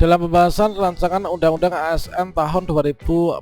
Dalam pembahasan rancangan Undang-Undang ASN tahun 2014,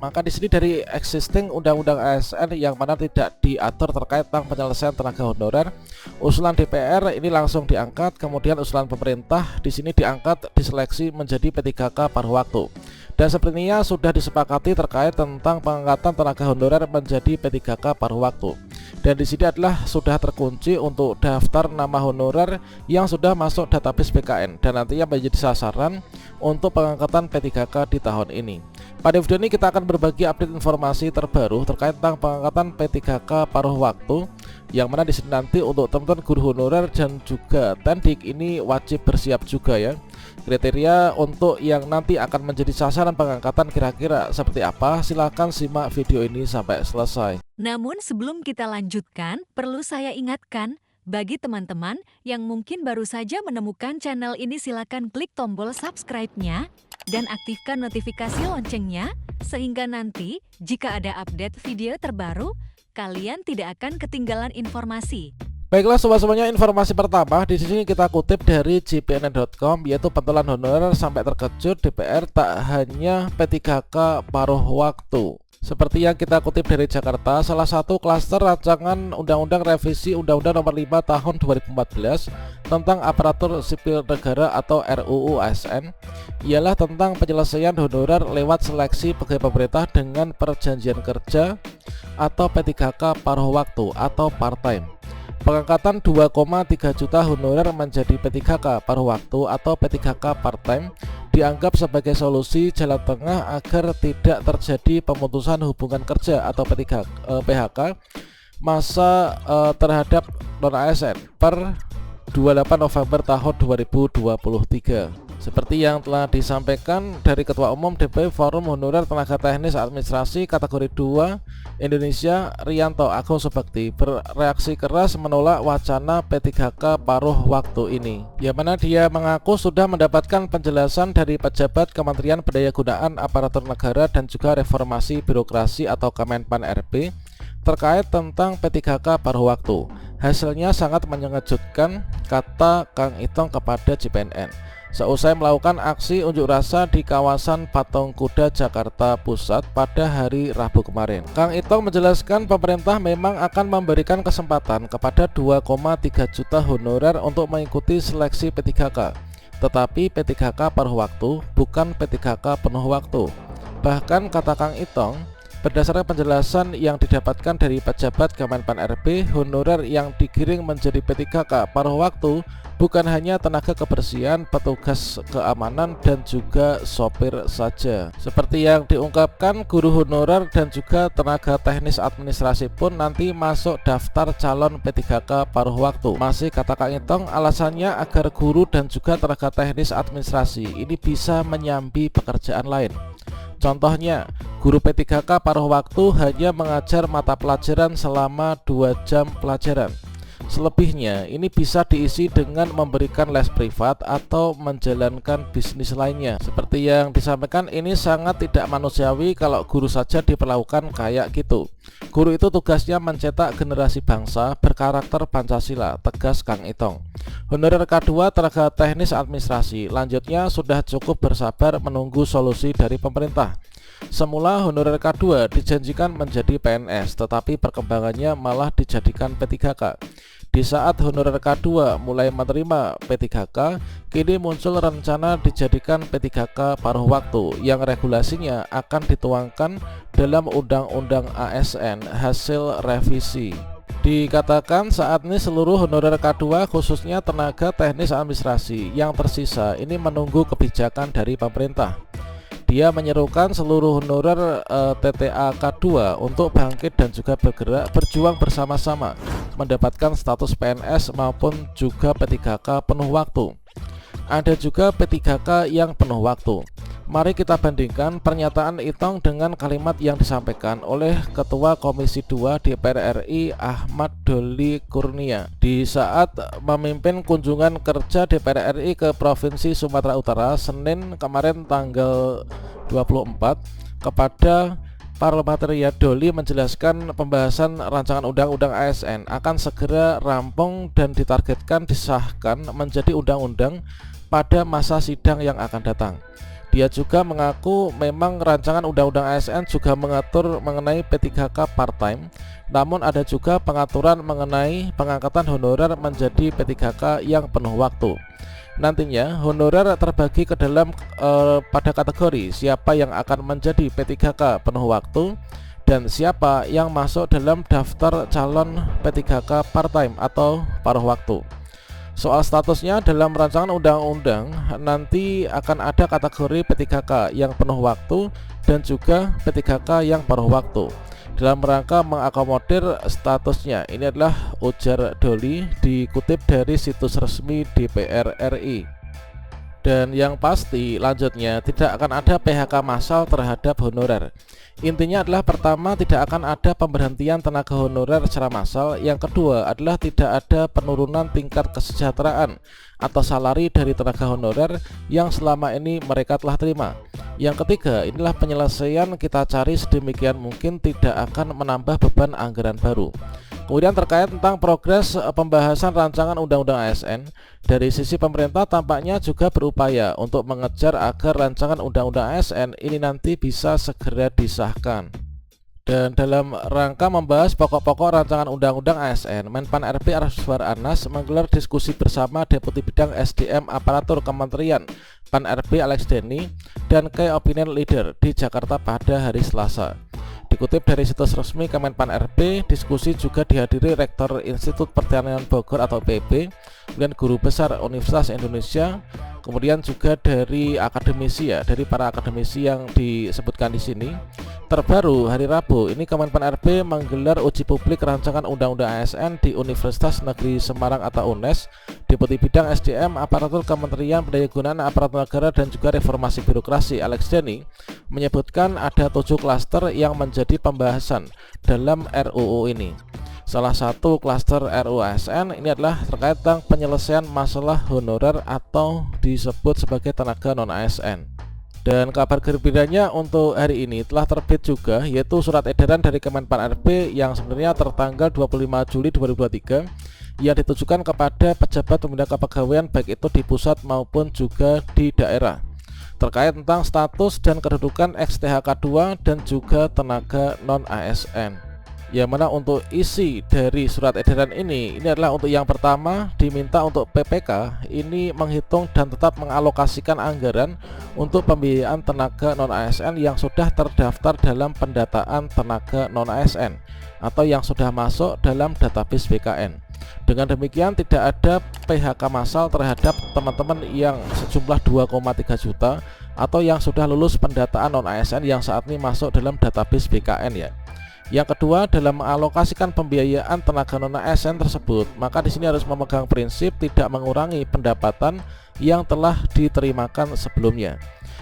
maka di sini dari existing Undang-Undang ASN yang mana tidak diatur terkait tentang penyelesaian tenaga honorer, usulan DPR ini langsung diangkat, kemudian usulan pemerintah di sini diangkat diseleksi menjadi P3K paruh waktu. Dan sepertinya sudah disepakati terkait tentang pengangkatan tenaga honorer menjadi P3K paruh waktu. Dan di sini adalah sudah terkunci untuk daftar nama honorer yang sudah masuk database BKN dan nantinya menjadi sasaran untuk pengangkatan P3K di tahun ini. Pada video ini kita akan berbagi update informasi terbaru terkait tentang pengangkatan P3K paruh waktu, yang mana di sini nanti untuk teman-teman guru honorer dan juga tendik ini wajib bersiap juga ya. Kriteria untuk yang nanti akan menjadi sasaran pengangkatan kira-kira seperti apa? Silahkan simak video ini sampai selesai. Namun sebelum kita lanjutkan, perlu saya ingatkan, bagi teman-teman yang mungkin baru saja menemukan channel ini, silakan klik tombol subscribe-nya dan aktifkan notifikasi loncengnya, sehingga nanti jika ada update video terbaru, kalian tidak akan ketinggalan informasi. Baiklah sobat-sobatnya, informasi pertama di sini kita kutip dari jpnn.com, yaitu pentolan honorer sampai terkejut DPR tak hanya P3K paruh waktu. Seperti yang kita kutip dari Jakarta, salah satu klaster rancangan Undang-Undang Revisi Undang-Undang Nomor 5 Tahun 2014 tentang Aparatur Sipil Negara atau RUU ASN ialah tentang penyelesaian honorer lewat seleksi pegawai pemerintah dengan perjanjian kerja atau P3K paruh waktu atau part-time. Pengangkatan 2,3 juta honorer menjadi P3K paruh waktu atau P3K part-time dianggap sebagai solusi jalan tengah agar tidak terjadi pemutusan hubungan kerja atau PHK masa terhadap non-ASN per 28 November tahun 2023. Seperti yang telah disampaikan dari Ketua Umum DP Forum Honorer Tenaga Teknis Administrasi kategori 2 Indonesia, Rianto Agung Subakti, bereaksi keras menolak wacana P3K paruh waktu ini, yang mana dia mengaku sudah mendapatkan penjelasan dari pejabat Kementerian Pendayagunaan Aparatur Negara dan juga Reformasi Birokrasi atau Kemenpan RB terkait tentang P3K paruh waktu. Hasilnya sangat mengejutkan, kata Kang Itong kepada JPNN. Seusai melakukan aksi unjuk rasa di kawasan Patung Kuda Jakarta Pusat pada hari Rabu kemarin, Kang Itong menjelaskan pemerintah memang akan memberikan kesempatan kepada 2,3 juta honorer untuk mengikuti seleksi P3K, tetapi P3K paruh waktu bukan P3K penuh waktu. Bahkan kata Kang Itong, berdasarkan penjelasan yang didapatkan dari pejabat Kemenpan RB, honorer yang digiring menjadi P3K paruh waktu bukan hanya tenaga kebersihan, petugas keamanan, dan juga sopir saja. Seperti yang diungkapkan, guru honorer dan juga tenaga teknis administrasi pun nanti masuk daftar calon P3K paruh waktu. Masih kata Kang Itong, alasannya agar guru dan juga tenaga teknis administrasi ini bisa menyambi pekerjaan lain. Contohnya, guru P3K paruh waktu hanya mengajar mata pelajaran selama 2 jam pelajaran. Selebihnya ini bisa diisi dengan memberikan les privat atau menjalankan bisnis lainnya. Seperti yang disampaikan, ini sangat tidak manusiawi kalau guru saja diperlakukan kayak gitu. Guru itu tugasnya mencetak generasi bangsa berkarakter Pancasila, tegas Kang Itong. Honorer K2 tenaga teknis administrasi lanjutnya sudah cukup bersabar menunggu solusi dari pemerintah. Semula honorer K2 dijanjikan menjadi PNS, tetapi perkembangannya malah dijadikan P3K. Di saat honorer K2 mulai menerima P3K, kini muncul rencana dijadikan P3K paruh waktu yang regulasinya akan dituangkan dalam Undang-Undang ASN hasil revisi. Dikatakan saat ini seluruh honorer K2 khususnya tenaga teknis administrasi yang tersisa ini menunggu kebijakan dari pemerintah. Dia menyerukan seluruh honorer TTA K2 untuk bangkit dan juga berjuang bersama-sama mendapatkan status PNS maupun juga P3K penuh waktu. Ada juga P3K yang penuh waktu. Mari kita bandingkan pernyataan Itong dengan kalimat yang disampaikan oleh Ketua Komisi 2 DPR RI Ahmad Doli Kurnia di saat memimpin kunjungan kerja DPR RI ke Provinsi Sumatera Utara Senin kemarin tanggal 24 kepada parlementer. Doli menjelaskan pembahasan rancangan undang-undang ASN akan segera rampung dan ditargetkan disahkan menjadi undang-undang pada masa sidang yang akan datang. Dia juga mengaku memang rancangan Undang-Undang ASN juga mengatur mengenai P3K part-time, namun ada juga pengaturan mengenai pengangkatan honorer menjadi P3K yang penuh waktu. Nantinya honorer terbagi ke dalam pada kategori siapa yang akan menjadi P3K penuh waktu dan siapa yang masuk dalam daftar calon P3K part-time atau paruh waktu. Soal statusnya dalam rancangan undang-undang nanti akan ada kategori P3K yang penuh waktu dan juga P3K yang paruh waktu. Dalam rangka mengakomodir statusnya, ini adalah ujar Doli dikutip dari situs resmi DPR RI. Dan yang pasti lanjutnya tidak akan ada PHK massal terhadap honorer. Intinya adalah pertama, tidak akan ada pemberhentian tenaga honorer secara massal. Yang kedua adalah tidak ada penurunan tingkat kesejahteraan atau salari dari tenaga honorer yang selama ini mereka telah terima. Yang ketiga, inilah penyelesaian kita cari sedemikian mungkin tidak akan menambah beban anggaran baru. Kemudian terkait tentang progres pembahasan rancangan Undang-Undang ASN, dari sisi pemerintah tampaknya juga berupaya untuk mengejar agar rancangan Undang-Undang ASN ini nanti bisa segera disahkan. Dan dalam rangka membahas pokok-pokok rancangan Undang-Undang ASN, Menpan RB Arswar Anas menggelar diskusi bersama Deputi Bidang SDM Aparatur Kementerian Pan RB Alex Denny dan Key Opinion Leader di Jakarta pada hari Selasa. Dikutip dari situs resmi Kemenpan RB, diskusi juga dihadiri Rektor Institut Pertanian Bogor atau PB, kemudian Guru Besar Universitas Indonesia, kemudian juga dari akademisi dari para akademisi yang disebutkan di sini. Terbaru hari Rabu ini Kemenpan RB menggelar uji publik rancangan Undang-Undang ASN di Universitas Negeri Semarang atau UNES. Deputi Bidang SDM Aparatur Kementerian Pendayagunaan Aparatur Negara dan juga Reformasi Birokrasi Alex Denny menyebutkan ada 7 klaster yang menjadi pembahasan dalam RUU ini. Salah satu klaster RUU ASN ini adalah terkait tentang penyelesaian masalah honorer atau disebut sebagai tenaga non-ASN. Dan kabar gembiranya untuk hari ini telah terbit juga, yaitu surat edaran dari Kemenpan RB yang sebenarnya tertanggal 25 Juli 2023 yang ditujukan kepada pejabat pembina kepegawaian baik itu di pusat maupun juga di daerah terkait tentang status dan kedudukan ex-THK2 dan juga tenaga non-ASN. Yang mana untuk isi dari surat edaran ini adalah untuk yang pertama diminta untuk PPK ini menghitung dan tetap mengalokasikan anggaran untuk pembiayaan tenaga non-ASN yang sudah terdaftar dalam pendataan tenaga non-ASN atau yang sudah masuk dalam database BKN. Dengan demikian tidak ada PHK massal terhadap teman-teman yang sejumlah 2,3 juta atau yang sudah lulus pendataan non-ASN yang saat ini masuk dalam database BKN ya. Yang kedua, dalam mengalokasikan pembiayaan tenaga non-ASN tersebut, maka di sini harus memegang prinsip tidak mengurangi pendapatan yang telah diterimakan sebelumnya.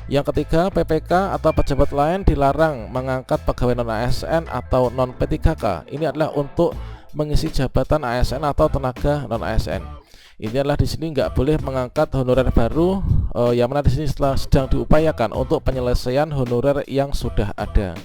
Yang ketiga, PPK atau pejabat lain dilarang mengangkat pegawai non-ASN atau non-P3K. Ini adalah untuk mengisi jabatan ASN atau tenaga non-ASN. Ini adalah di sini nggak boleh mengangkat honorer baru, yang mana di sini sedang diupayakan untuk penyelesaian honorer yang sudah ada.